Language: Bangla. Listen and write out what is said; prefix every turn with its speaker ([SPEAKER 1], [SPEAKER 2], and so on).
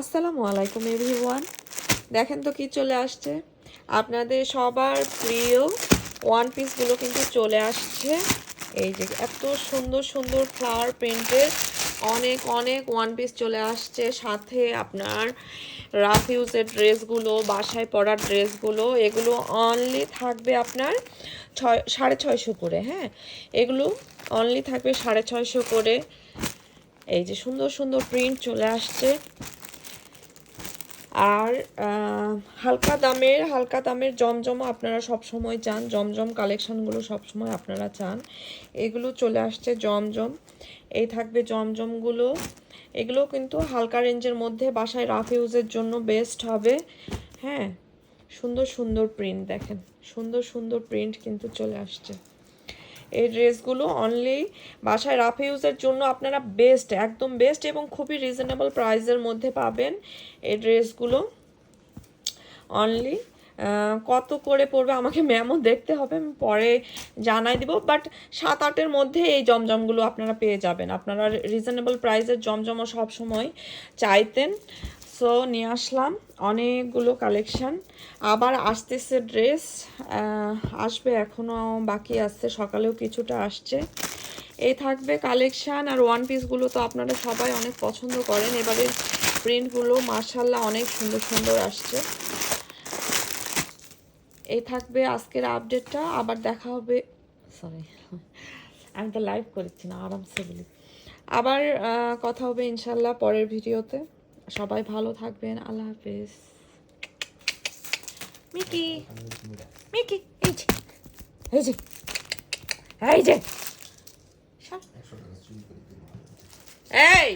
[SPEAKER 1] আসসালামু আলাইকুম এভরিওয়ান। দেখেন তো কি চলে আসছে, আপনাদের সবার প্রিয় ওয়ান পিসগুলো কিন্তু চলে আসছে। এই যে এত সুন্দর সুন্দর ফ্লাওয়ার প্রিন্টের অনেক অনেক ওয়ান পিস চলে আসছে, সাথে আপনার রাফ ইউজের ড্রেসগুলো, বাসায় পরার ড্রেসগুলো, এগুলো অনলি থাকবে আপনার 650 করে। হ্যাঁ, এগুলো অনলি থাকবে 650 করে। এই যে সুন্দর সুন্দর প্রিন্ট চলে আসছে। আর হালকা দামের জমজম আপনারা সব সময় চান, জমজম কালেকশনগুলো সব সময় আপনারা চান, এগুলো চলে আসছে জমজম। এই থাকবে জমজমগুলো, এগুলো কিন্তু হালকা রেঞ্জের মধ্যে বাসায় রাফ ইউজের জন্য বেস্ট হবে। হ্যাঁ, সুন্দর সুন্দর প্রিন্ট দেখেন, সুন্দর সুন্দর প্রিন্ট কিন্তু চলে আসছে। এই ড্রেসগুলো অনলি বাসায় রাফ ইউজের জন্য আপনারা বেস্ট, একদম বেস্ট এবং খুবই রিজনেবল প্রাইসের মধ্যে পাবেন এই ড্রেসগুলো। অনলি কত করে পড়বে আমাকে ম্যামও দেখতে হবে, আমি পরে জানাই দিব, বাট 7-8-এর মধ্যে এই জমজমগুলো আপনারা পেয়ে যাবেন। আপনারা রিজনেবল প্রাইসের জমজমও সবসময় চাইতেন, সো নিয়ে আসলাম অনেকগুলো কালেকশান। আবার আসতেছে ড্রেস, আসবে, এখনও বাকি আছে, সকালেও কিছুটা আসছে। এই থাকবে কালেকশান। আর ওয়ান পিসগুলো তো আপনারা সবাই অনেক পছন্দ করেন, এবারে প্রিন্টগুলো মাশাআল্লাহ অনেক সুন্দর সুন্দর আসছে। এই থাকবে আজকের আপডেটটা, আবার দেখা হবে। সরি, আমি তো লাইভ করছি না, আরামসে বলি। আবার কথা হবে ইনশাল্লাহ পরের ভিডিওতে। সবাই ভালো থাকবেন, আল্লাহ হাফেজ। মিকি মিকি এই যে এই যে এই যে এই